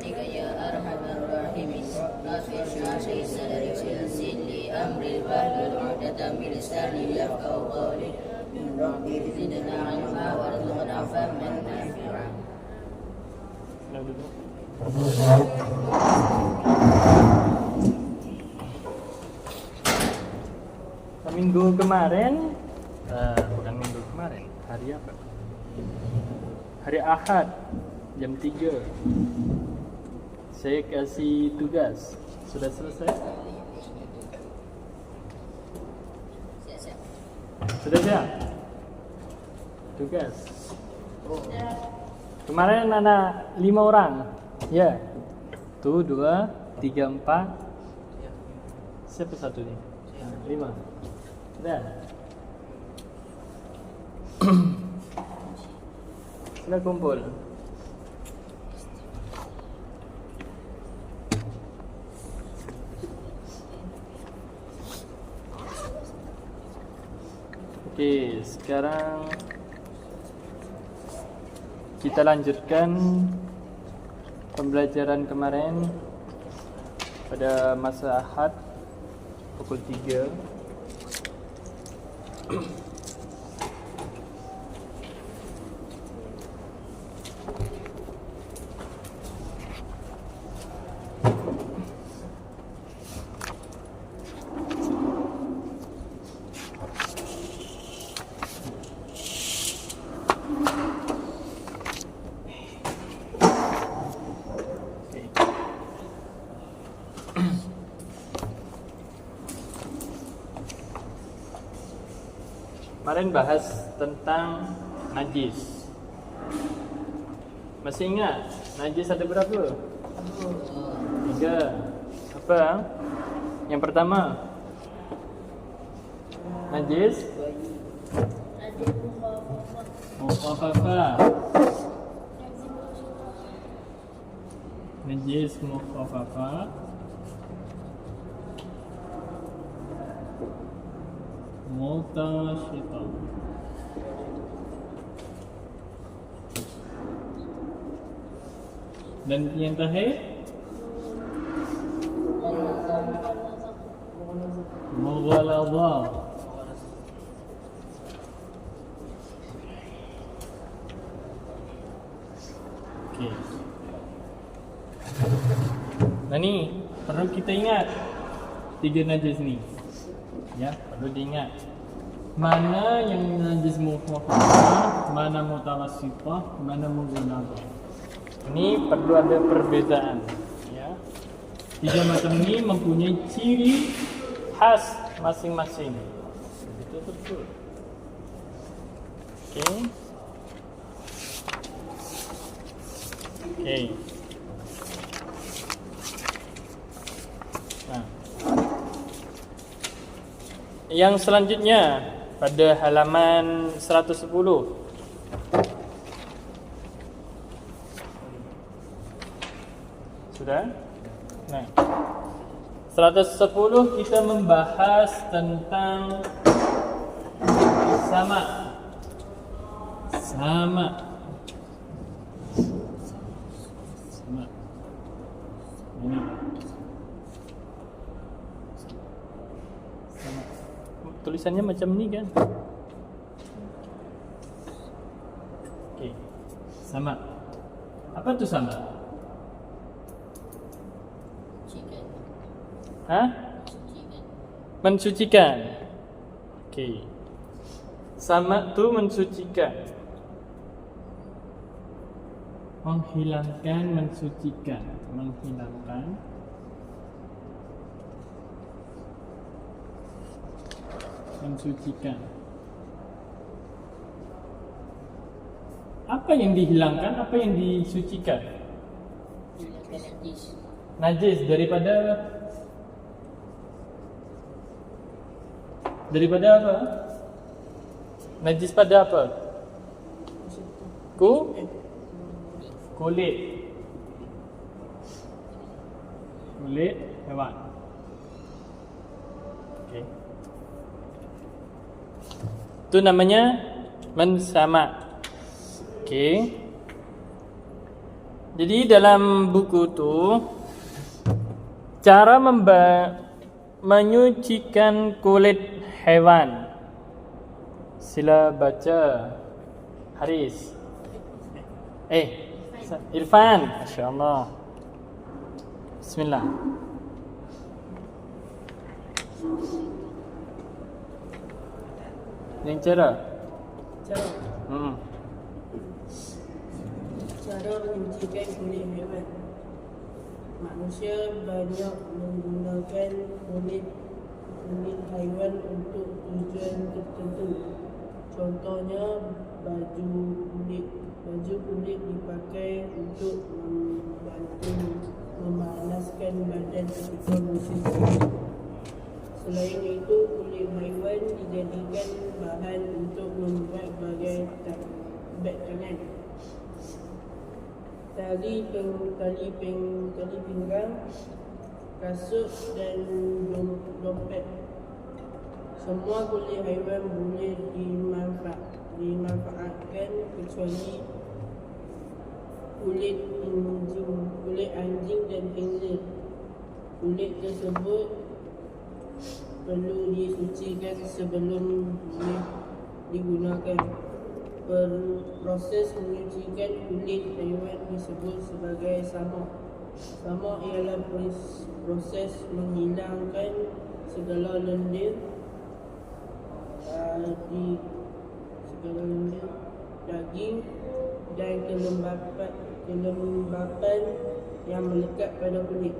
برحمتك يا أرحم الراحمين رب اشرح لي صدري ويسر لي أمري واحلل عقدة من لساني يفقهوا قولي ربي زدنا علما وارزقنا فهما نافعا. Minggu kemarin, bukan minggu kemarin, hari apa? Hari Ahad jam 3 saya kasih tugas. Sudah selesai? Sudah siap? Tugas. Kemarin ada 5 orang. Ya. 1, 2, 3, 4. Siapa satu nih? 5. Sudah. Sudah kumpul. Oke, sekarang kita lanjutkan pembelajaran kemarin pada masa Ahad pukul 3. Kemarin bahas tentang najis. Masih ingat najis ada berapa? 3. Apa? Yang pertama, najis mukhafafah. Najis mukhafafah, mutasyitah. Dan yang terakhir mughaladzah. Okey. Nah ni perlu kita ingat 3 najis ni. Ya, perlu diingat. Mana yang najis mukhafafah, mana mutawassithah, mana mughaladzah. Ini perlu ada perbezaan, ya. 3 macam ini mempunyai ciri khas masing-masing. Betul. Okey. Nah. Yang selanjutnya pada halaman 110. Sudah? Nah. 110 kita membahas tentang sama. Ini. Tulisannya macam ni kan? Okey. Sama. Apa tu sama? Mensucikan. Okey. Sama tu mensucikan. Menghilangkan, mensucikan. Menghilangkan, mensucikan. Apa yang dihilangkan, apa yang disucikan? Najis daripada apa? Najis pada apa? Kulit hewan. Okey. Itu namanya mensama. Okey. Jadi dalam buku tu cara menyucikan kulit hewan. Sila baca Haris. Irfan. Masya-Allah. Bismillah. Yang cara. Cara menyucikan kulit hewan. Manusia banyak menggunakan kulit haiwan untuk tujuan tertentu. Contohnya baju kulit dipakai untuk membantu memanaskan badan ketika musim dingin. Selain itu, kulit haiwan dijadikan bahan untuk membuat bag tangan, tali pinggang, kasut dan dompet. Semua kulit haiwan boleh dimanfaatkan kecuali kulit anjing dan khinzir. Kulit tersebut perlu disucikan sebelum digunakan. Proses menyucikan kulit haiwan disebut sebagai samak. Samak ialah proses menghilangkan segala lendir daging dan kelembapan yang melekat pada kulit.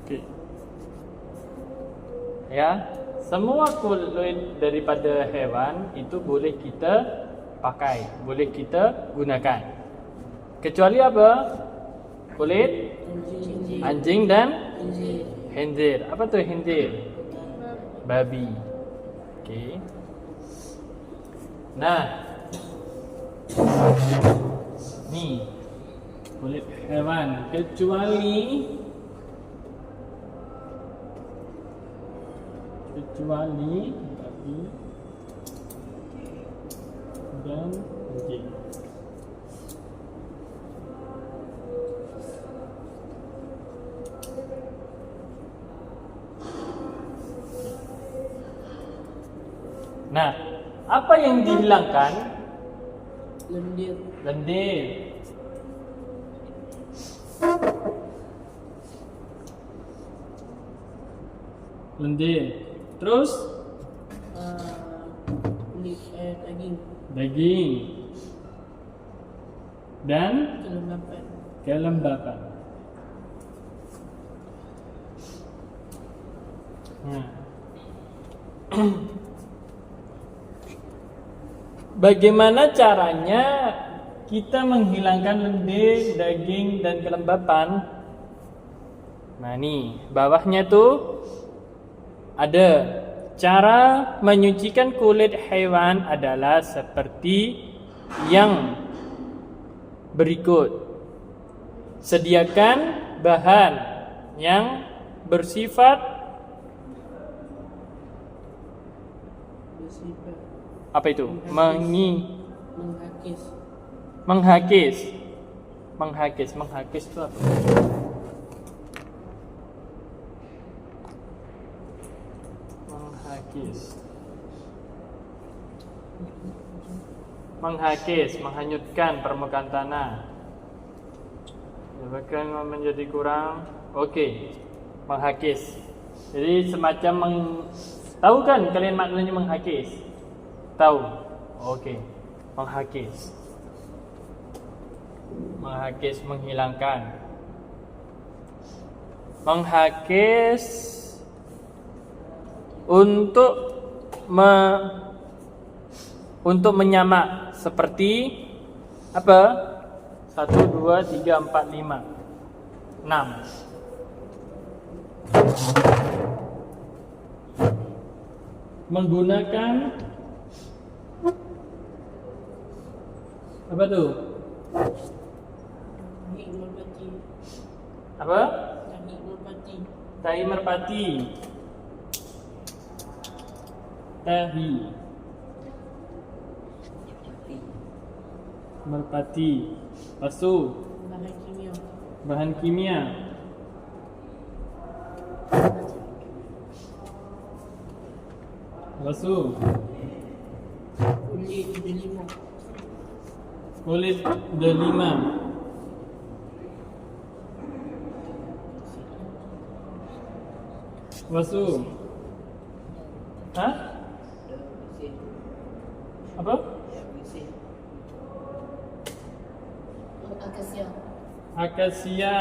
Okey. Ya, semua kulit daripada hewan itu boleh kita pakai, boleh kita gunakan. Kecuali apa? Kulit anjing dan khinzir. Apa tu khinzir? Babi. Okey. Nah, ni kulit hewan kecuali babi dan anjing. Nah, apa yang dihilangkan? Lendir. Terus Kulit daging dan kelembapan. Bagaimana caranya kita menghilangkan lendir, daging dan kelembapan? Nah, ni bawahnya tu ada cara menyucikan kulit hewan adalah seperti yang berikut. Sediakan bahan yang bersifat apa itu? Menghakis itu apa? Menghakis, menghanyutkan permukaan tanah. Bahkan menjadi kurang. Okey. Menghakis. Jadi semacam tahu kan kalian maknanya menghakis? Tahu. Okey. Menghakis. Menghakis, menghilangkan. Menghakis untuk menyamak seperti apa? 1, 2, 3, 4, 5, 6. Menggunakan apa tu? Apa? Tahi merpati. merpati. Lepas tu Bahan kimia. bahan kimia. Lepas tu Kulit delima. kulit delima. Lepas tu apa? Akasia. Akasia.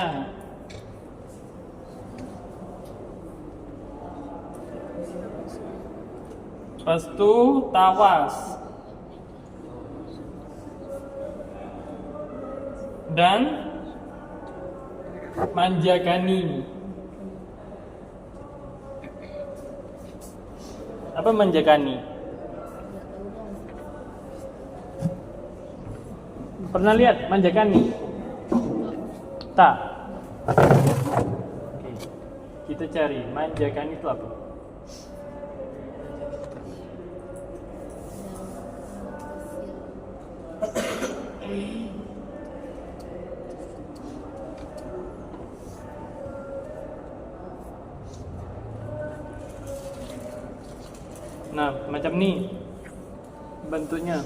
Lepas tu tawas. Dan manjakani. Apa manjakani? Pernah lihat manjakani? Tak. Oke. Kita cari manjakani itu apa? Nah, macam ni bentuknya.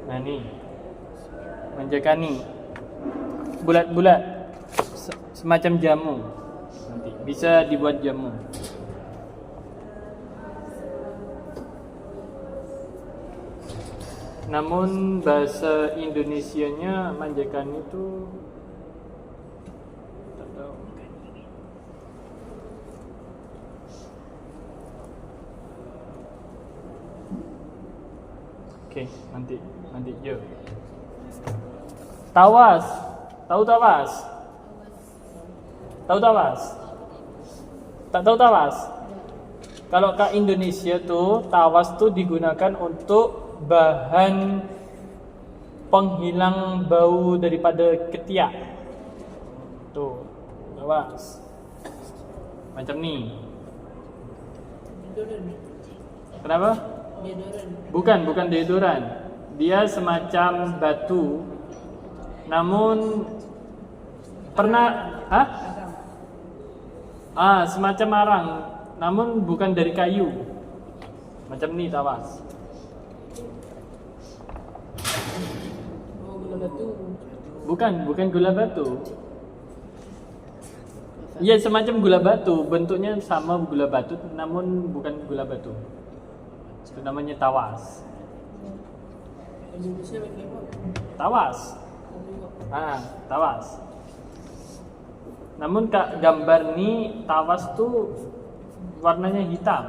Nah, ni manjakani. Bulat-bulat semacam jamu. Nanti bisa dibuat jamu. Namun bahasa Indonesianya manjakani itu tak tahu. Oke, nanti yo. Tawas. Tahu tawas? Tahu tawas? Tak tahu tawas? Kalau ke Indonesia tuh tawas tuh digunakan untuk bahan penghilang bau daripada ketiak. Tuh, tawas. Macam ni. Deodoran. Kenapa? Deodoran. Bukan deodoran. Dia semacam batu. Namun pernah Arang. semacam arang. Namun bukan dari kayu. Macam ni tawas. Oh, gula batu. Bukan gula batu. Iya, semacam gula batu. Bentuknya sama gula batu, namun bukan gula batu. Itu namanya tawas. Indonesia pakai apa? Tawas. Tengok. Tawas. Namun kak gambar ni tawas tu warnanya hitam.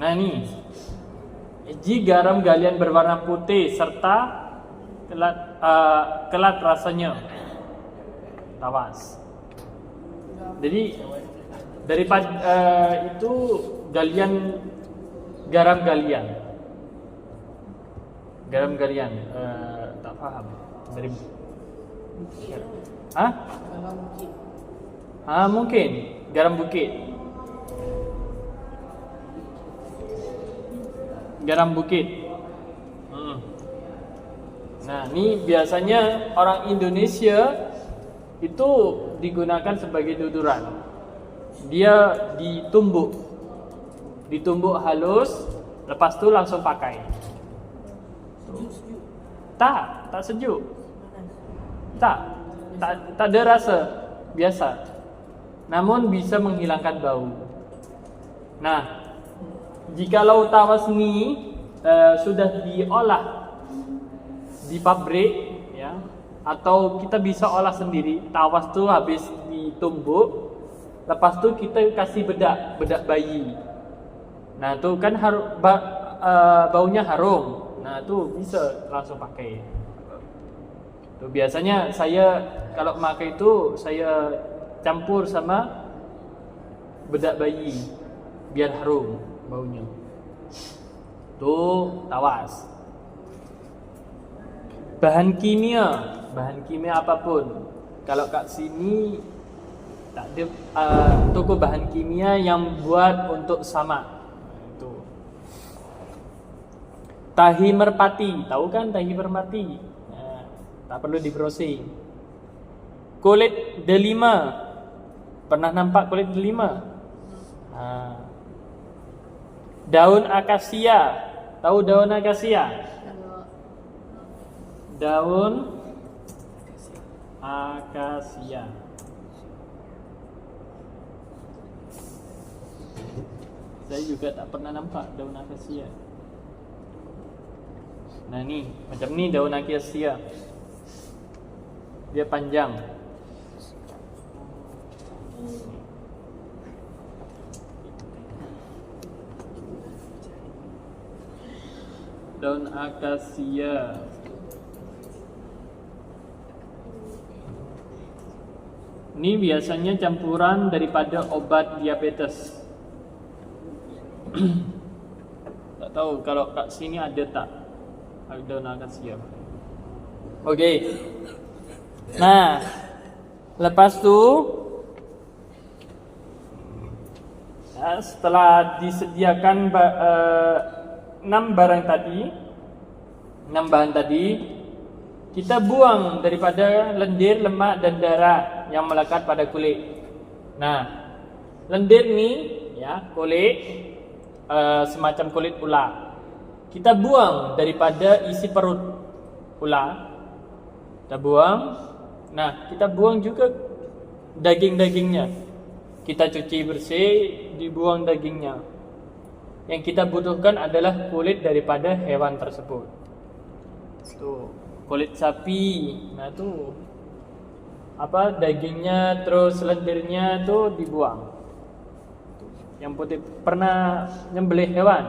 Nah ni, ji garam galian berwarna putih serta kelat rasanya. Tawas. Jadi daripada itu galian garam galian. Tak paham. Dari Bukit. Garam bukit. Mungkin garam bukit. Garam bukit. Nah, ini biasanya orang Indonesia itu digunakan sebagai duduran. Dia ditumbuk halus, lepas itu langsung pakai. Sejuk. Tak sejuk. Panas. Tak ada rasa, biasa. Namun bisa menghilangkan bau. Nah, jikalau tawas ni sudah diolah di pabrik, ya, atau kita bisa olah sendiri. Tawas tu habis ditumbuk, lepas tu kita kasih bedak bayi. Nah, tu kan baunya harum. Nah, tu bisa langsung pakai. Tu biasanya saya kalau pakai itu saya campur sama bedak bayi biar harum baunya. Tu tawas. Bahan kimia apapun. Kalau kat sini Tak ada toko bahan kimia yang buat untuk sama. Itu. Tahi merpati, tahu kan tahi merpati? Tak perlu dibrowsing. Kulit delima. Pernah nampak kulit delima? Daun akasia. Tahu daun akasia? Daun akasia. Saya juga tak pernah nampak daun akasia. Nah ni, macam ni daun akasia. Dia panjang. Daun akasia. Ini biasanya campuran daripada obat diabetes. Tak tahu kalau kat sini ada tak daun akasia. Okey. Nah, lepas tu setelah disediakan 6 barang tadi, 6 bahan tadi, kita buang daripada lendir, lemak dan darah yang melekat pada kulit. Nah, lendir ni ya, kulit semacam kulit ular. Kita buang daripada isi perut ular. Kita buang. Nah, kita buang juga daging-dagingnya. Kita cuci bersih, dibuang dagingnya. Yang kita butuhkan adalah kulit daripada hewan tersebut. Tuh, kulit sapi. Nah, tuh apa dagingnya terus lendirnya tuh dibuang. Yang putih. Pernah nyembelih hewan?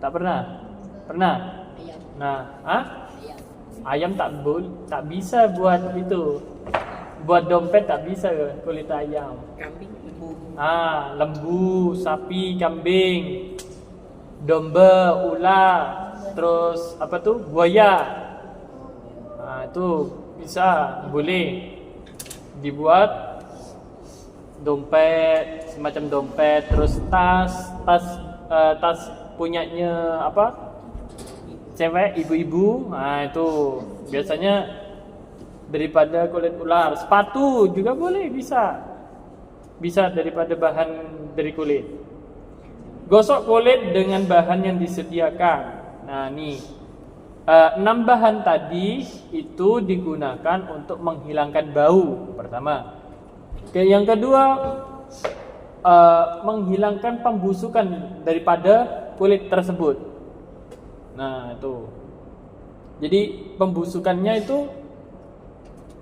Tak pernah? Pernah? Nah, ayam tak bisa buat itu. Buat dompet tak bisa kulit ayam. Kambing, lembu. Lembu, sapi, kambing, domba, ular, terus apa tu? Buaya. Itu bisa, boleh dibuat dompet, semacam dompet, terus tas punyanya apa? Cewek, ibu-ibu. Itu biasanya daripada kulit ular. Sepatu juga boleh, bisa daripada bahan dari kulit. Gosok kulit dengan bahan yang disediakan. Nah, ni 6 bahan tadi itu digunakan untuk menghilangkan bau pertama. Yang kedua, menghilangkan pembusukan daripada kulit tersebut. Nah, itu. Jadi pembusukannya itu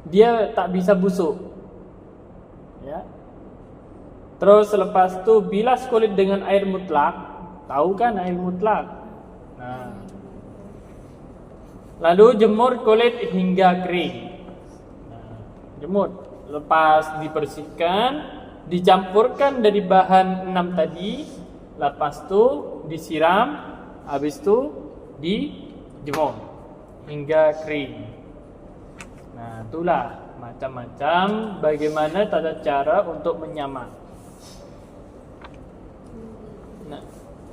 dia tak bisa busuk. Ya. Terus selepas itu bilas kulit dengan air mutlak. Tahu kan air mutlak? Nah. Lalu jemur kulit hingga kering. Nah, jemur. Lepas dibersihkan, dicampurkan dari bahan 6 tadi. Lepas itu disiram, habis itu dijemur hingga kering. Nah, itulah macam-macam bagaimana tata cara untuk menyamak. Nah,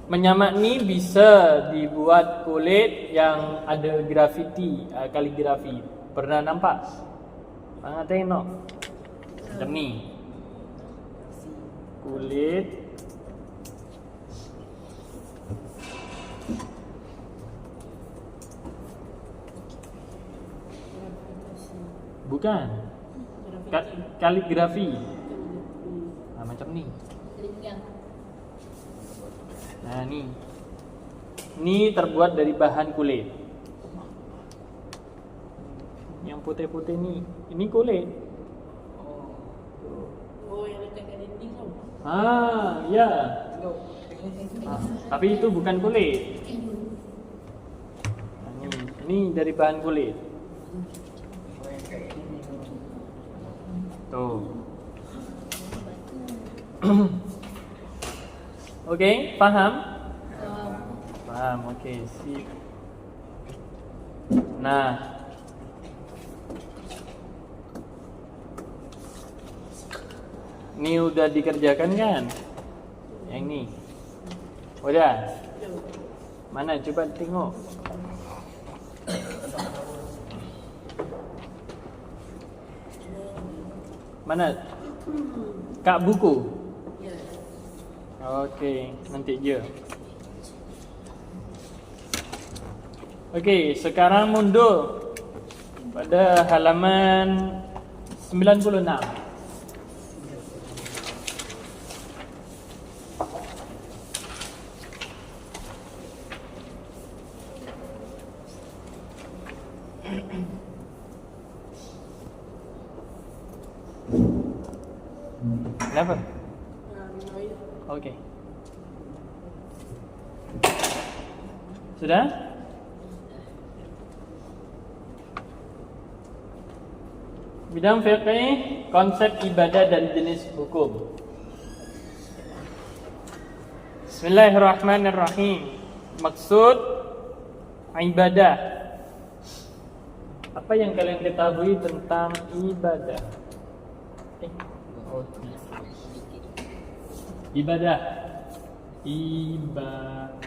menyamak ni bisa dibuat kulit yang ada grafiti, kaligrafi. Pernah nampak? Pernah tengok? Macam ni. Kulit bukan kaligrafi. Macam ni. Nah, ni. Ni terbuat dari bahan kulit. Yang putih-putih ni, ini kulit. Oh, yang letak kat dinding tu. Ya. Tapi itu bukan kulit. Nah, ini dari bahan kulit. Tuh. Okey, faham? Faham, okey, sip. Nah, Ni udah dikerjakan kan? Yang ni. Udah. Mana coba tengok. Mana? Kat buku. Ya. Okey, nanti je. Okey, sekarang mundur pada halaman 96. Kenapa? Okey. Sudah? Bidang fiqih, konsep ibadah dan jenis hukum. Bismillahirrahmanirrahim. Maksud ibadah. Apa yang kalian ketahui tentang ibadah? Ibadah. Ibadah.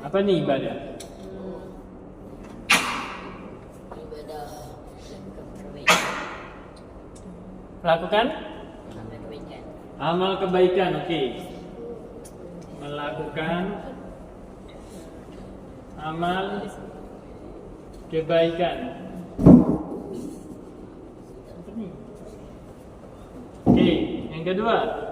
Apa ni ibadah? Ibadah Melakukan kebaikan. amal kebaikan. Okey. Melakukan amal kebaikan. Apa ni? Okey, yang kedua.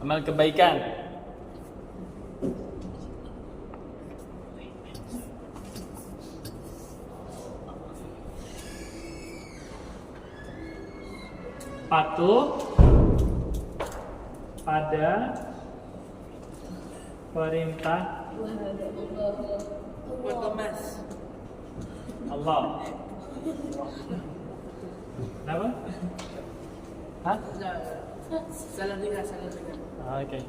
Amal kebaikan. Patuh pada perintah Buat kemas. Allah. Kenapa? Hah? Salah dengar. Okey.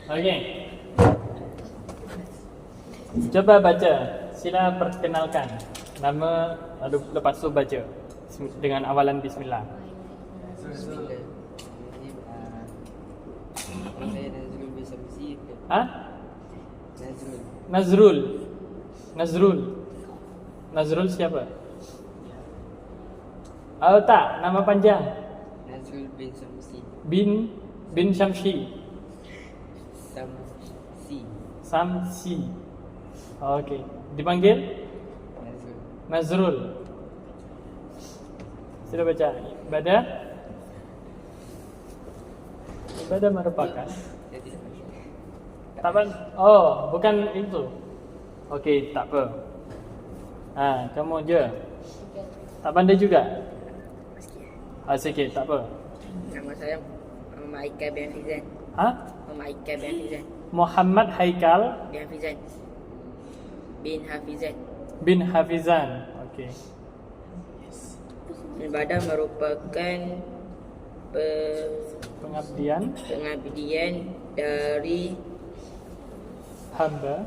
Okey. Coba baca. Sila perkenalkan nama, lepas tu baca dengan awalan bismillah. Bismillah. Saya Nazrul bin Samsi. Ha? Nazrul. Nazrul siapa? Oh tak, nama panjang. Nazrul bin Samsi. Bin Syamsi. Samsi. Okey. Dipanggil Nazrul. Sudah baca ibadah? Ibadah merupakan tak apa. Oh, bukan itu. Okey, tak apa. Ha, kamu je. Tak pandai juga? Sikit, tak apa. Nama saya Muhammad Haikal bin Hafizan. Ha? Muhammad Haikal bin Hafizan. Muhammad Haikal Bin Hafizan. Bin Hafizan. bin Hafizan. Okey. Ibadah merupakan Pengabdian pengabdian dari hamba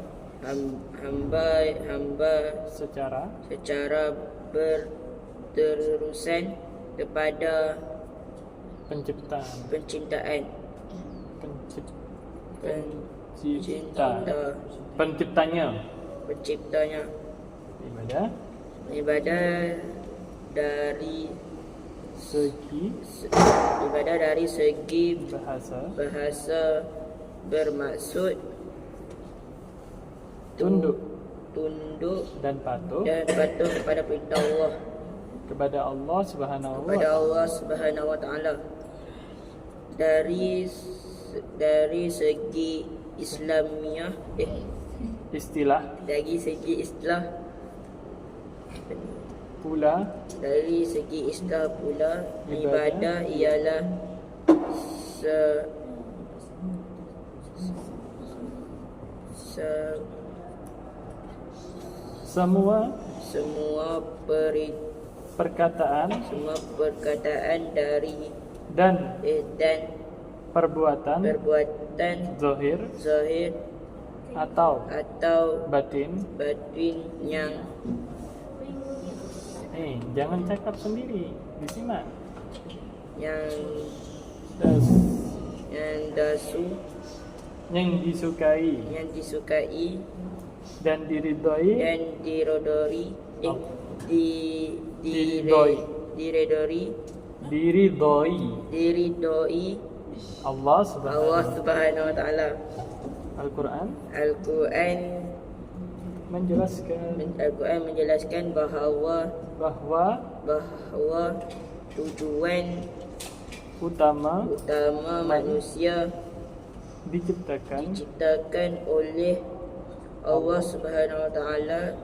hamba secara secara berterusan kepada penciptaan. penciptaan Penciptanya. ibadah dari segi bahasa bermaksud tunduk dan dan patuh kepada perintah Allah, kepada Allah Subhanahu kepada wa Allah Subhanahu wa taala. Dari segi Islamiah istilah dari segi istilah pula ibadah ialah semua perkataan dari dan dan perbuatan perbuatan zahir zahir atau batin yang jangan cakap sendiri, disimak. yang disukai dan diridhoi diridhoi Allah Subhanahu wa taala. Al-Quran menjelaskan bahawa tujuan utama manusia diciptakan oleh Allah Subhanahu wa taala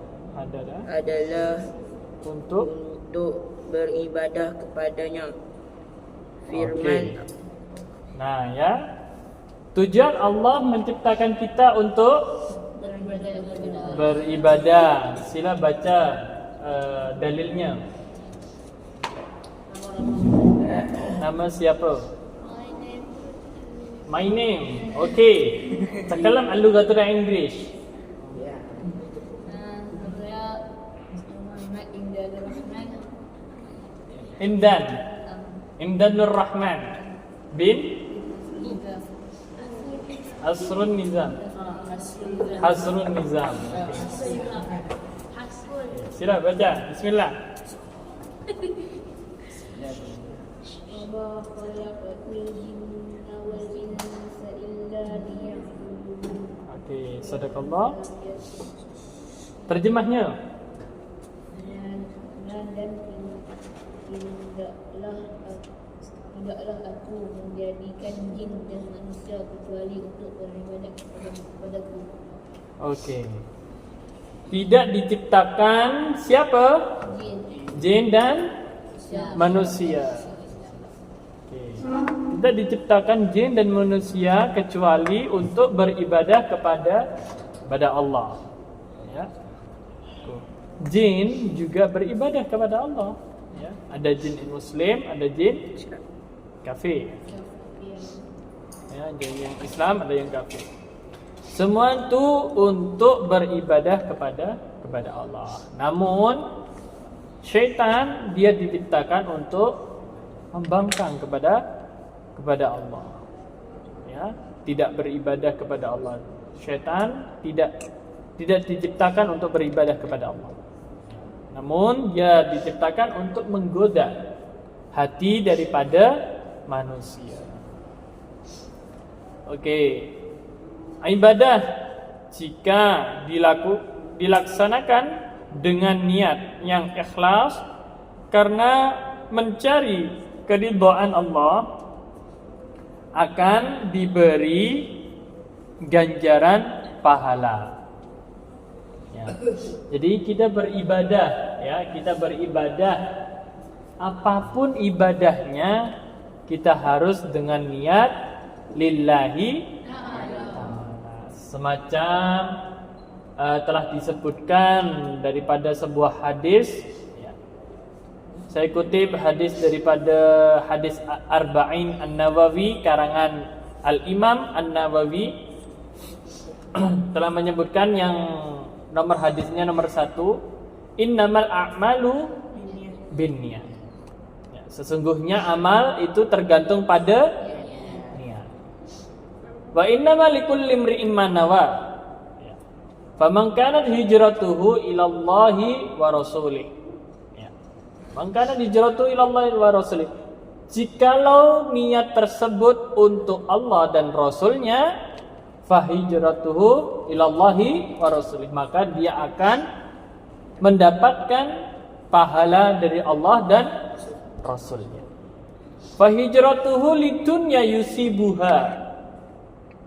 adalah untuk beribadah kepadanya. Firman. Nah, ya. Tujuan Allah menciptakan kita untuk beribadah. Sila baca dalilnya. Nama siapa? My name. Okay. Takalam al-lughatul English. Imdanur Rahman bin Hasrun Nizam. Sila baca. Bismillah. Okey, sadaqallah. Terjemahnya. Tidaklah aku menjadikan jin dan manusia kecuali untuk beribadah kepadaku. Okey. Tidak diciptakan siapa? Jin dan manusia. Okay. Tidak diciptakan jin dan manusia kecuali untuk beribadah kepada Allah. Ya. Jin juga beribadah kepada Allah. Ya. Ada jin Muslim, ada jin kafir. Ya, ada yang Islam, ada yang kafir. Semua itu untuk beribadah kepada Allah. Namun syaitan dia diciptakan untuk membangkang kepada Allah. Ya, tidak beribadah kepada Allah. Syaitan tidak diciptakan untuk beribadah kepada Allah. Namun dia diciptakan untuk menggoda hati daripada manusia. Okey. Ibadah jika dilaksanakan dengan niat yang ikhlas karena mencari keridhaan Allah akan diberi ganjaran pahala. Ya. Jadi kita beribadah, ya, apapun ibadahnya kita harus dengan niat lillahi ta'ala. Semacam telah disebutkan daripada sebuah hadis, ya. Saya kutip hadis daripada hadis Arba'in An-Nawawi karangan Al-Imam An-Nawawi telah menyebutkan yang nomor hadisnya nomor 1, innamal a'malu binniyat. Ya, sesungguhnya amal itu tergantung pada niat. Wa innamal likulli imri'in ma nawa. Ya. Faman kanat hijratuhu ila Allahi wa rasulih. Ya. Man kanat hijratuhu ila Allahi wa rasulih. Jikalau niat tersebut untuk Allah dan Rasulnya, fahijratuhu ilallahi wa rasulih, maka dia akan mendapatkan pahala dari Allah dan Rasulnya. Fahijratuhu lidunya yusibuha,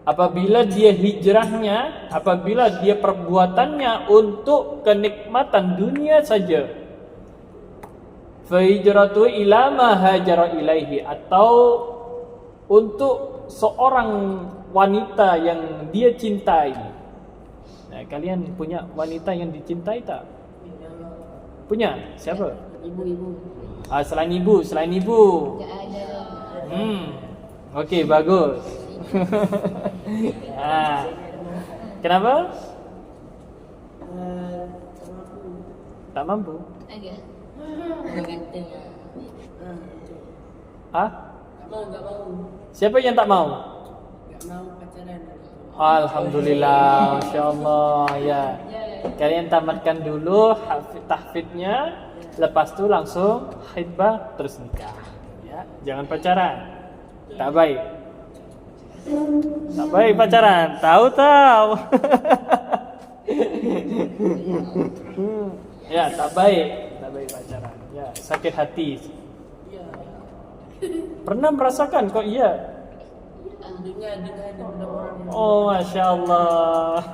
apabila dia hijrahnya, apabila dia perbuatannya untuk kenikmatan dunia saja, fahijratuhu ila ma hajara ilaihi, atau untuk seorang wanita yang dia cintai. Nah, kalian punya wanita yang dicintai tak? Punya? Siapa? Ibu-ibu. Selain ibu. Tak ada. Okey, bagus. Kenapa? Tak mampu. Agak. Bergantung. Ah? Enggak mau. Siapa yang tak mau? Enggak mau pacaran. Alhamdulillah, Masya Allah. Ya, kalian tamatkan dulu tahfidnya, lepas tu langsung khidbah terus nikah. Ya, jangan pacaran. Tak baik. Tak baik pacaran. Tahu. Ya, tak baik pacaran. Ya, sakit hati. Pernah merasakan kok? Iya. Dengar ada orang. Oh, Masya Allah.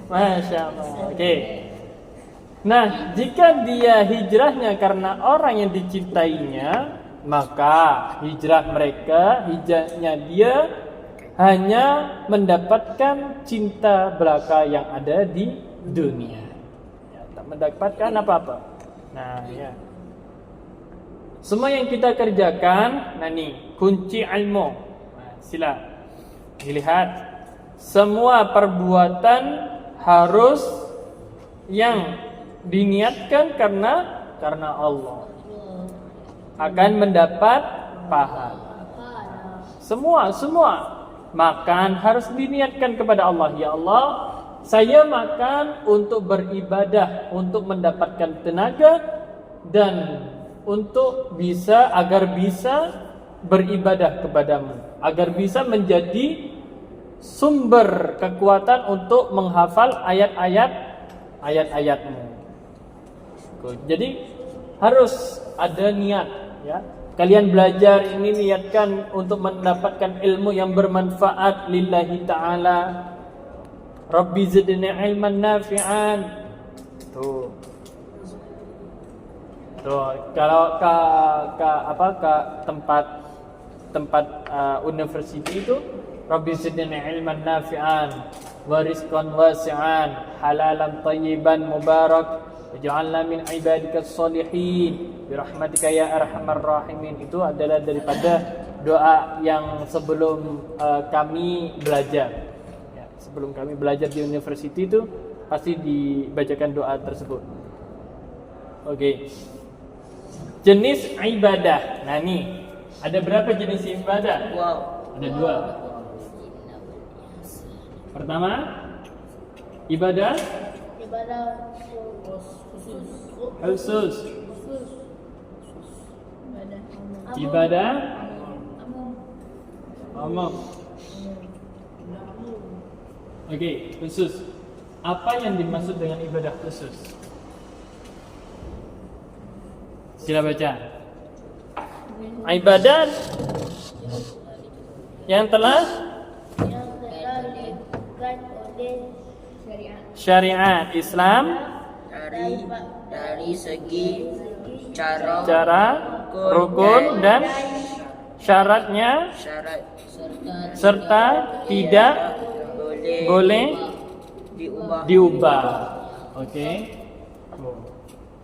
Masya Allah. Oke. Nah, jika dia hijrahnya karena orang yang dicintainya, maka hijrahnya dia hanya mendapatkan cinta belaka yang ada di dunia. Ya, tak mendapatkan apa-apa. Nah, ya. Semua yang kita kerjakan, nah nih, kunci ilmu. Nah, sila dilihat. Semua perbuatan harus yang diniatkan karena Allah akan mendapat pahala. Semua makan harus diniatkan kepada Allah. Ya Allah, saya makan untuk beribadah, untuk mendapatkan tenaga dan untuk agar bisa beribadah kepadamu, agar bisa menjadi sumber kekuatan untuk menghafal ayat-ayatmu. Jadi harus ada niat, ya. Kalian belajar ini niatkan untuk mendapatkan ilmu yang bermanfaat lillahi ta'ala. Rabbi zidni ilman nafi'an. Tuh, kalau ke tempat universiti itu, Rabbi zidni ilman nafi'an wa rizqan wasi'an halalan tayyiban mubarak waj'alna min ibadikas sholihin birahmatika ya arhamar rahimin. Itu adalah daripada doa yang sebelum kami belajar. Ya, sebelum kami belajar di universiti itu pasti dibacakan doa tersebut. Oke. Jenis ibadah. Nah nih, ada berapa jenis ibadah? Wow. Ada 2. Pertama, ibadah khusus. Ibadah umum. Oke, khusus. Apa yang dimaksud dengan ibadah khusus? Sila baca. Ibadat yang telah dilakukan oleh syariat Islam dari segi cara rukun dan syaratnya serta tidak boleh diubah. Oke.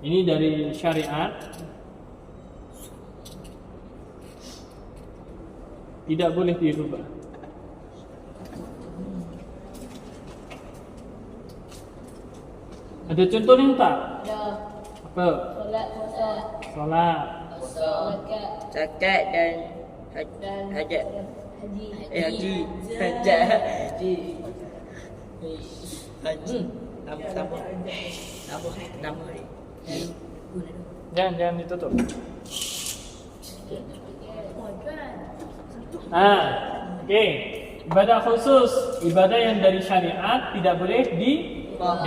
Ini dari syariat. Tidak boleh dirubah. Ada contohnya tak? Apa? Salat, zakat dan haji. Jangan ditutup. Oke. Ibadah khusus, ibadah yang dari syariat tidak boleh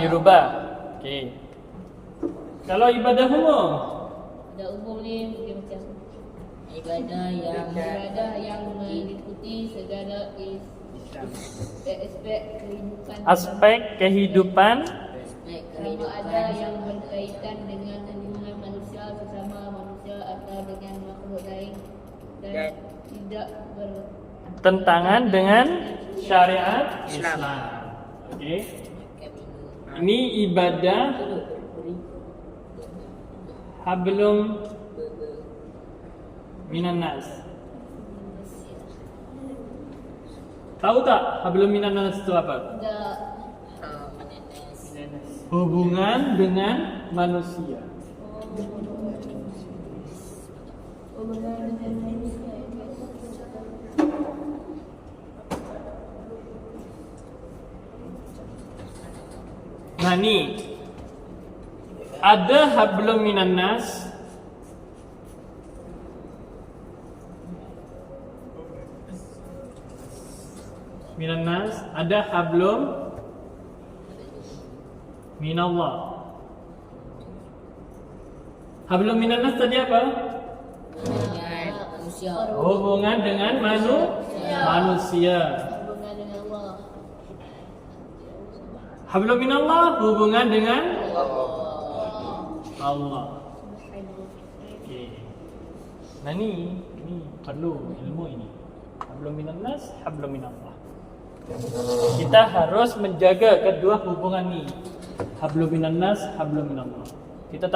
dirubah. Oke. Kalau ibadah umum, ni mungkin macam ibadah yang meliputi segala aspek kehidupan sama ada yang berkaitan dengan hubungan manusia sesama manusia atau dengan makhluk lain dan tidak bertentangan dengan syariat Islam. Oke. Ini ibadah hablum minan nas. Tahu tak hablum minan nas itu apa? Enggak. Hubungan dengan manusia. Hubungan dengan manusia. Nah nih, ada hablum minan nas. Minan nas, ada hablum minallah. Hablum minan nas tadi apa? Manusia. Hubungan dengan manusia. Hubungan dengan Allah. Hablum minallah hubungan dengan Allah. Okey. Nah ini perlu ilmu ini. Hablum minan nas, hablum minallah. Kita harus menjaga kedua hubungan ini. Hablum minan nas, hablum minallah. Kita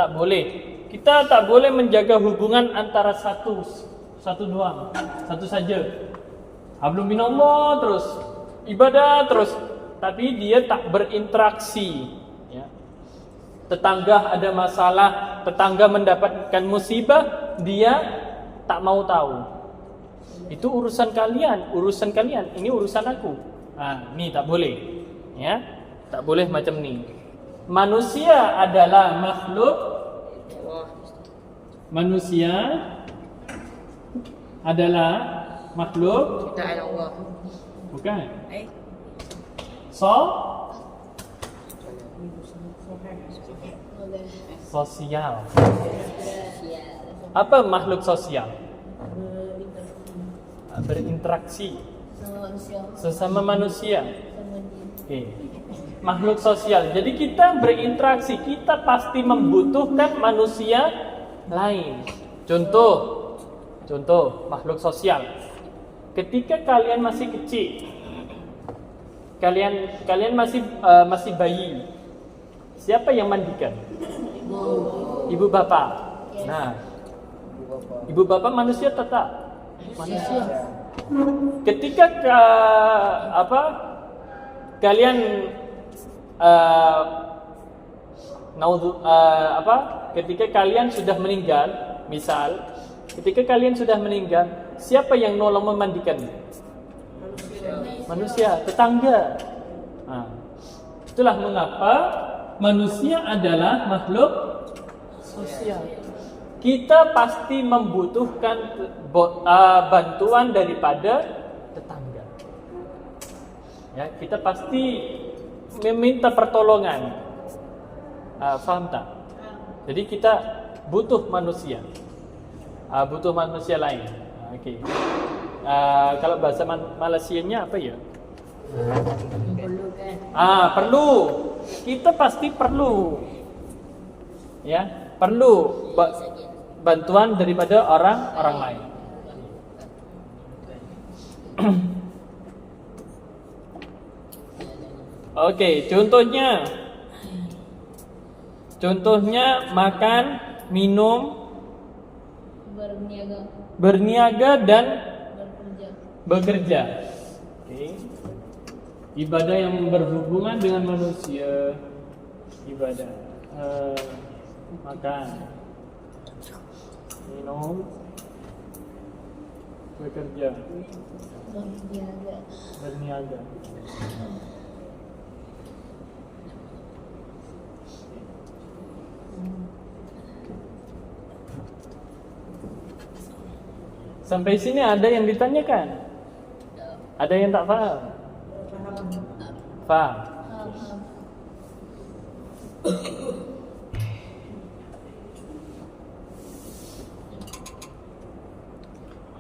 tak boleh menjaga hubungan antara satu doang, satu saja. Hablum minallah terus, ibadah terus, tapi dia tak berinteraksi. Ya. Tetangga ada masalah, tetangga mendapatkan musibah, dia tak mau tahu. Itu urusan kalian, ini urusan aku. Ni tak boleh. Ya, tak boleh macam ni. Manusia adalah makhluk. Manusia adalah makhluk. Ciptaan Allah. Bukan. Eh? Sosial. Apa makhluk sosial? Berinteraksi sesama manusia. Okay. Makhluk sosial. Jadi kita berinteraksi, kita pasti membutuhkan manusia lain. Contoh makhluk sosial. Ketika kalian masih kecil, kalian masih bayi, siapa yang mandikan? Ibu bapa. Nah, ibu bapa manusia tetap manusia. Ketika kalian ketika kalian sudah meninggal, misal ketika kalian sudah meninggal, siapa yang nolong memandikan? Manusia, tetangga. Itulah mengapa manusia adalah makhluk sosial. Kita pasti membutuhkan bantuan daripada tetangga. Ya, kita pasti meminta pertolongan. Faham tak? Jadi kita butuh manusia. Butuh manusia lain. Okey. Kalau bahasa Malaysianya apa ya? Perlu. Kita pasti perlu. Ya, perlu bantuan daripada orang lain. Okey, contohnya makan, minum, berniaga dan bekerja. Okey. Ibadah yang berhubungan dengan manusia, ibadah makan, minum, bekerja, berniaga. Sampai sini ada yang ditanyakan? Ada yang tak faham? Faham?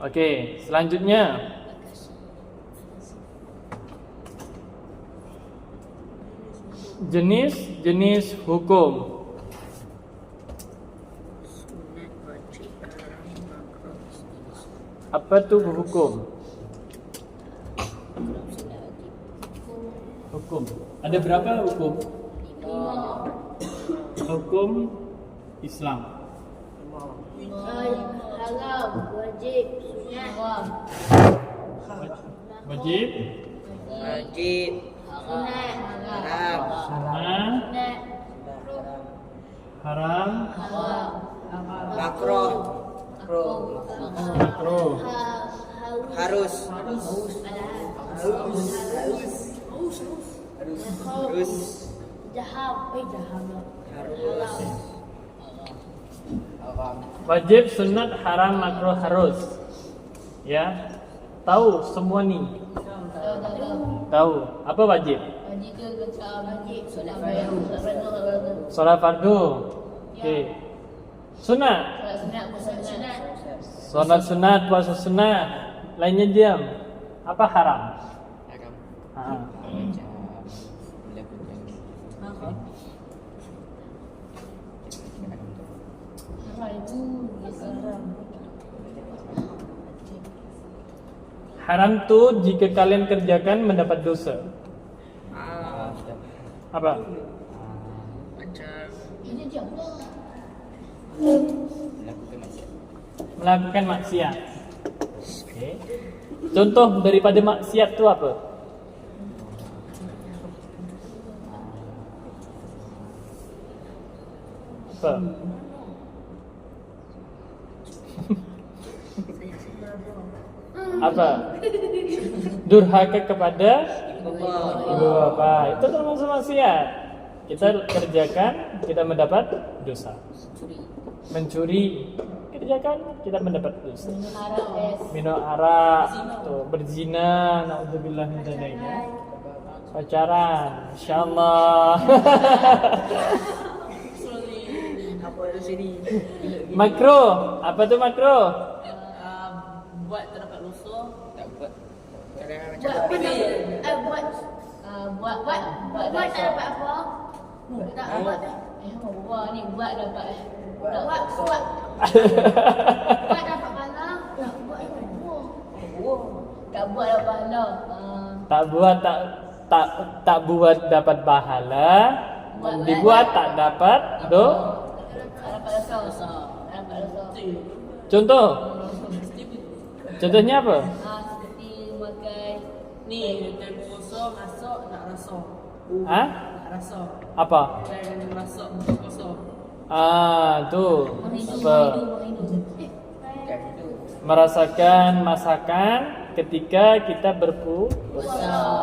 Okey, selanjutnya jenis hukum. Apa tu hukum? Hukum. Ada berapa hukum? 5. Hukum Islam. Haram, wajib, sunnah. Wajib, wajib, sunat, haram, Sunnah, sunat, haram, makruh, makruh, harus, jahab, harus, wajib, sunat, haram, makruh, harus. Ya, tahu semua nih. Tahu apa wajib? Wajib tu macam wajib solat fardu. Salat fardu. Okey. Sunat. Solat sunat, puasa sunat. Salat sunat, puasa sunat. Lainnya diam. Apa haram? Ha. Haram tu jika kalian kerjakan mendapat dosa. Apa? macam Ini je. Melakukan maksiat. Okey. Contoh daripada maksiat tu apa? Apa? Apa? Durhaka kepada ibu bapa. Itu termasuk maksiat. Kita kerjakan, kita mendapat dosa. Mencuri, kerjakan, kita mendapat dosa. Minum arak, tuh, berzina, naudzubillah min dzalik. Pacaran, insyaallah. Makruh, apa tu makruh? Buat terdapat dosa. tak buat. Kadang-kadang macam Buat tak dapat apa? Tak buat. Buat ni buat dapat. Buat dapat pahala. Tak buat tak buat dapat pahala. Tak buat dapat pahala. Dibuat tak dapat Tak dapat dosa. Tak dapat dosa. Contoh. Contohnya apa? Seperti makan Ni time puasa masuk nak rasa. Ha? Nak rasa. Apa? Time masuk puasa. Tu. Apa? Merasakan masakan ketika kita berpuasa.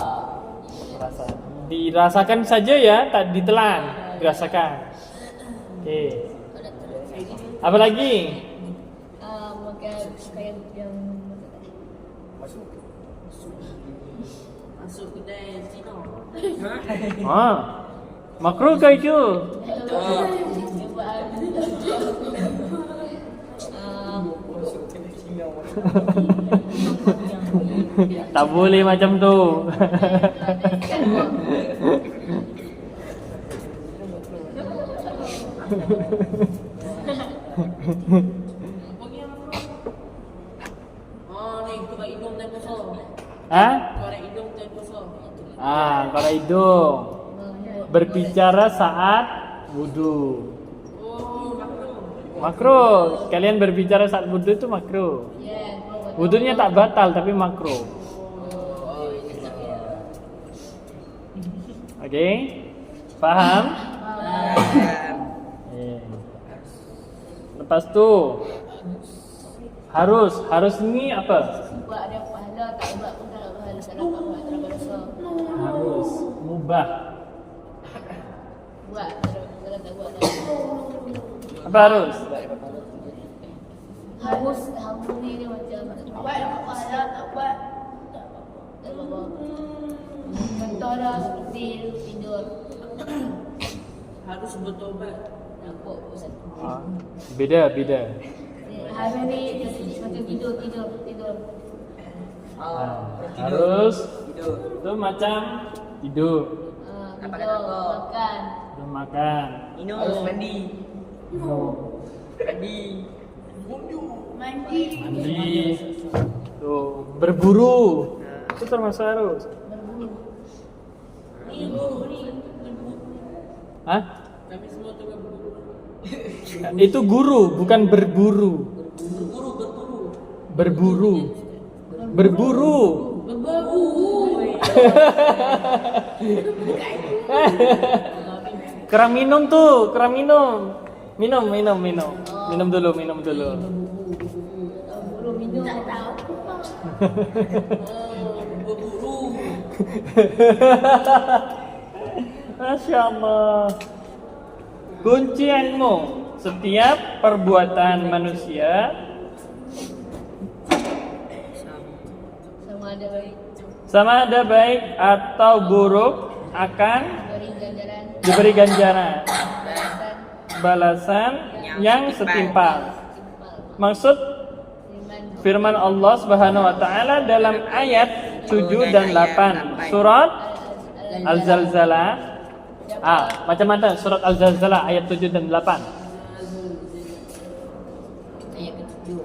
Dirasakan saja ya, tak ditelan, dirasakan. Okey. Apa lagi? makan kayak yang Masuk kedai Cina. Makruh ke itu? Tak boleh macam tu. Ni korek hidung time puasa. Ha? Korek hidung time puasa. Korek hidung. Berbicara saat wudu. Oh, makruh. Makruh. Kalian berbicara saat wudu itu makruh. Wudunya tak batal tapi makruh. Okey? Faham? Lepas tu harus ni apa? buat ada pahala, tak buat pun tak ada pahala, tak dapat buat, tak dapat dosa. Harus mubah. Buat kalau tak buat tak Apa harus? harus ni dia macam buat dapat pahala, tak buat tak dapat buat. Contohlah seperti tidur. Harus bertobat. Nampak Ustaz. Beda. Hari ni macam tidur. Harus itu macam tidur, Makan. makan, minum, mandi, mandi, tuh berburu. Itu termasuk harus. Hah? Kami semua tengah berburu. Itu guru, bukan berburu. Berburu. Kerang minum tuh, kerang minum. Minum dulu. Belum minum. Tak tahu. Berburu. Masya Allah. Kunci ilmu. Setiap perbuatan manusia Sama ada baik sama ada baik atau buruk akan beri ganjaran diberi ganjaran balasan balasan yang setimpal. timpal. Maksud Firman firman Allah Subhanahu wa taala dalam ayat 7 dan 8 surat Al-Zalzalah. Macam mana surat Al-Zalzalah ayat 7 dan 8? Ayat ke-7.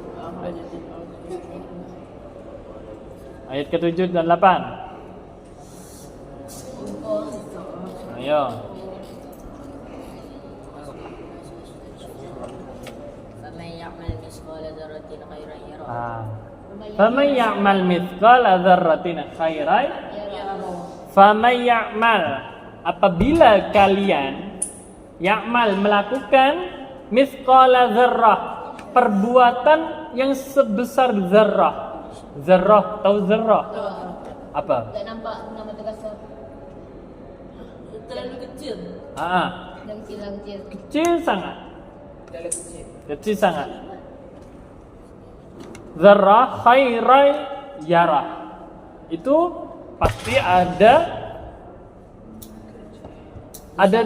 Ayat ke-7 dan 8. Ayo. Faman ya'mal mithqala dzarratin khairan yarah. Faman ya'mal mithqala dzarratin khairan faman ya'mal, apabila kalian ya'mal melakukan mithqala dzarrah, perbuatan yang sebesar zarrah. Zarrah, tahu zarrah? Apa? Tak nampak nama terasa. Terlalu kecil. Yang kecil. Kecil sangat. Kecil sangat. Zarrah khairai yarah. Itu pasti ada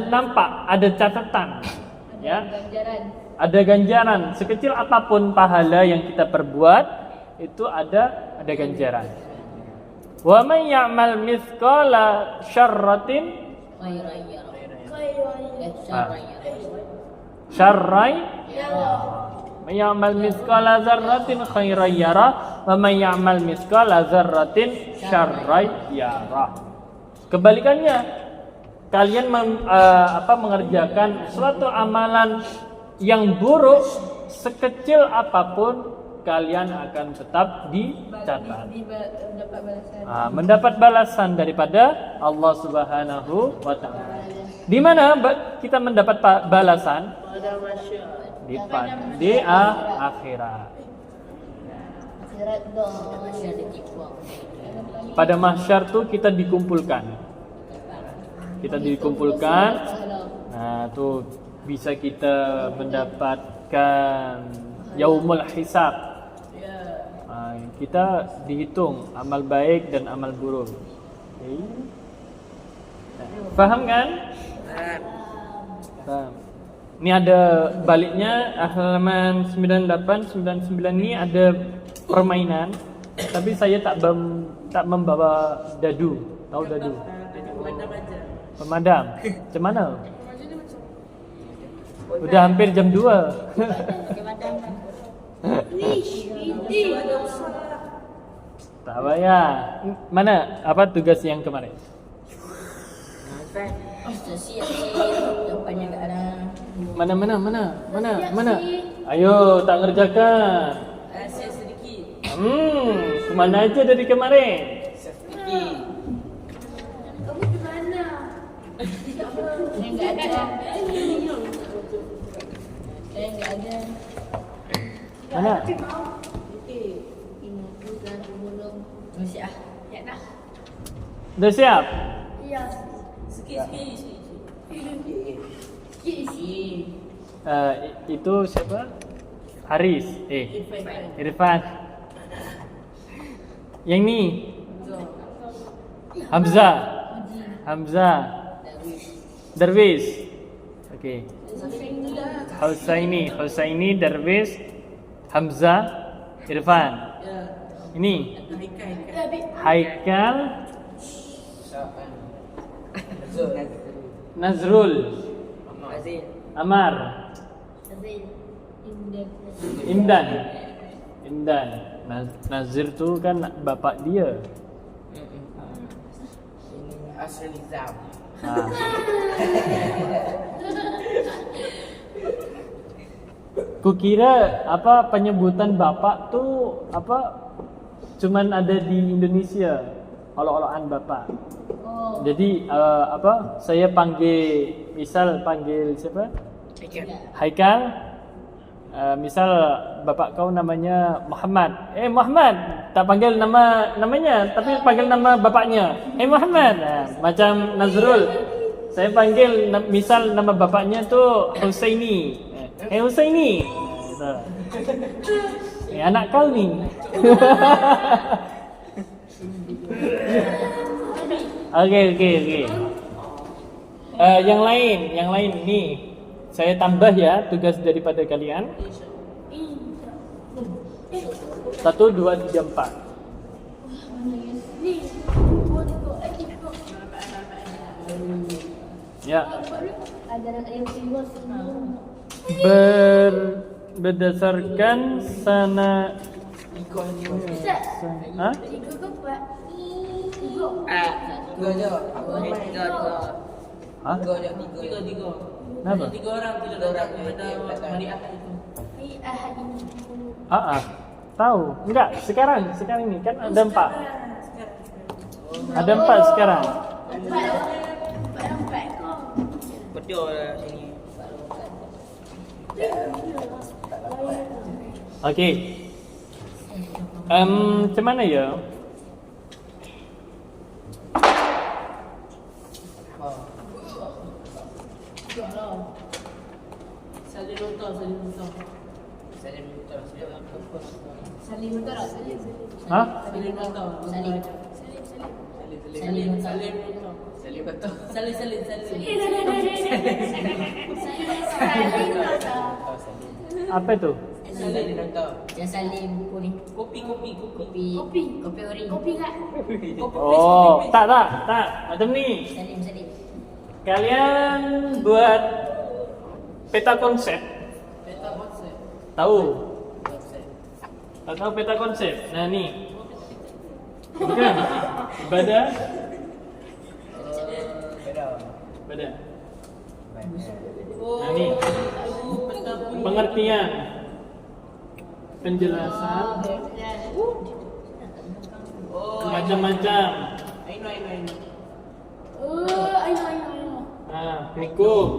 nampak, ada catatan, ya. Ganjaran. Ada ganjaran sekecil apapun pahala yang kita perbuat itu ada ganjaran. Wa man ya'mal mithqala syarratin Khairan yarah. Syarran yarah. syarrai man ya'mal mithqala dzarratin khairan yarah wa man ya'mal mithqala dzarratin syarrai yarah. Kebalikannya, kalian mengerjakan suatu amalan yang buruk sekecil apapun, kalian akan tetap dicatat. Dapat balasan. Mendapat balasan daripada Allah Subhanahu wa taala. Di mana kita mendapat balasan? Di akhirat. Akhirat dong. Masya ditipu. Pada mahsyar tuh kita dikumpulkan. Nah, tuh bisa kita mendapatkan yaumul hisab. Kita dihitung amal baik dan amal buruk. Okay. Faham kan? Faham. Ini ada baliknya halaman 98 99 ini ada permainan, tapi saya tak membawa dadu. Tahu dadu? Pemadam. Macam mana? Udah hampir jam 2. Tak payah. Mana tugas yang kemarin? Siap. Jawapannya tak ada. Mana? Ayo, tak ngerjakan. Rahsia sedikit. Kemana aja dari kemarin? Kamu di mana? Saya enggak ada. Mana? Ini bukan belum. Masih Ya nak. Udah siap? Iya. Sikit. Itu siapa? Haris. Irfan. Yang ni? Hamzah. Darwis. Okey. Husaini, Darwis, Hamzah, Irfan. Ini Haikal, Nazrul, Amar, Imdan. Nazir tu kan bapak dia. Asrul Izam. Kukira penyebutan bapak tu cuman ada di Indonesia. olok-olokan bapak. Oh. Jadi saya misal panggil siapa? Haikal. Misal bapak kau namanya Muhammad. Muhammad, tak panggil namanya, tapi panggil nama bapaknya. Muhammad. Macam Nazrul. Saya panggil misal nama bapaknya tu Husaini. Husaini. Anak kau ni. Okey. Yang lain ni saya tambah ya tugas daripada kalian. 1, 2, 3, 4. Ya. Ajaran ayat Allah Berdasarkan sana. Hah? Hah? Tiga. Kenapa? Ada 3 orang tidak datang pada hari Ahad itu. Tahu. Enggak, sekarang ini kan ada 4. Ada 4 sekarang. Betul lah sini. Okey. Macam mana ya? Saling nonton. Salim betul tak? Salim. Hah? Saling nonton. Salim. Saling nonton. Salim betul. Saling. Apa tu? Salim betul. Jangan salim buku ni. Kopi. Kopi ori. Kopi tak? Oh, tak. Macam ni. Salim. Kalian buat peta konsep. Peta konsep. Tahu? Tak tahu peta konsep? Nah ni. Bukan? Ibadah. Beda. Nah ni. Pengertian. Penjelasan. Macam-macam. I know. Hukum.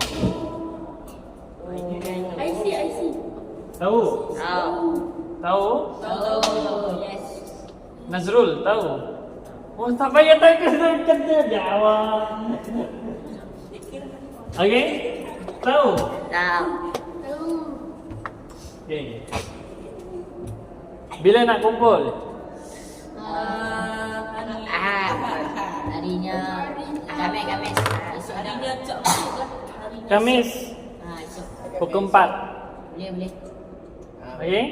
I see. Tahu? Tahu? Yes. Nazrul tahu? Oh, tak payah kena jawab. Okey? Tahu? Tahu. Okey. Bila nak kumpul? Harinya Khamis. Esok ada. Harinya cak. Kamis Esok. pukul 4. Boleh. Okey?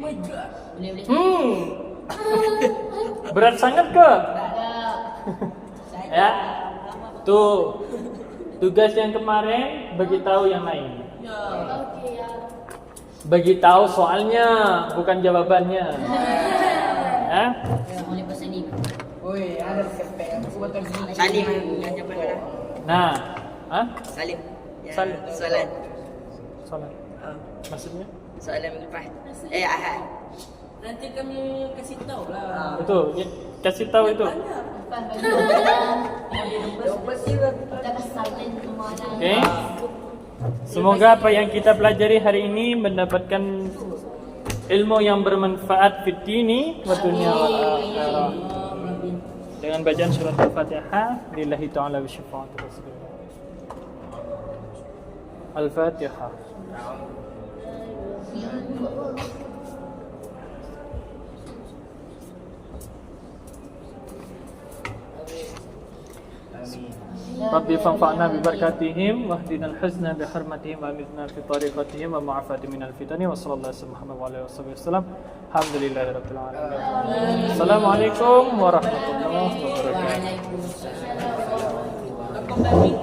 Boleh. Berat sangat ke? Ya. Tu tugas yang kemarin beritahu yang lain. Beritahu soalnya, bukan jawabannya. Ya? Boleh pesan ni. Oi, ada kepek. Aku betul sini. Salim. Yang cepat dah. Nah, Salim. Salim. Soalan. Soalan. Maksudnya? Soalan minggu lepas. Ahad. Nanti kami kasih tahu lah. Betul. Ya, kasih tahu itu. Okey. Semoga apa yang kita pelajari hari ini mendapatkan ilmu yang bermanfaat fid dini wa dunya wal akhirah. Dengan bacaan surat Al-Fatihah, lillahi ta'ala wa syafa'atu rasulillah. Al-Fatihah. Rabbi fanfa'na bi barakatihim wahdina al-husna bi hurmatihim wa amitna fi tariqatihim wa ma'afati minal fitani wa sallallahu alaihi wasallam. Alhamdulillahirabbil alamin. Assalamualaikum warahmatullahi wabarakatuh. Waalaikumsalam.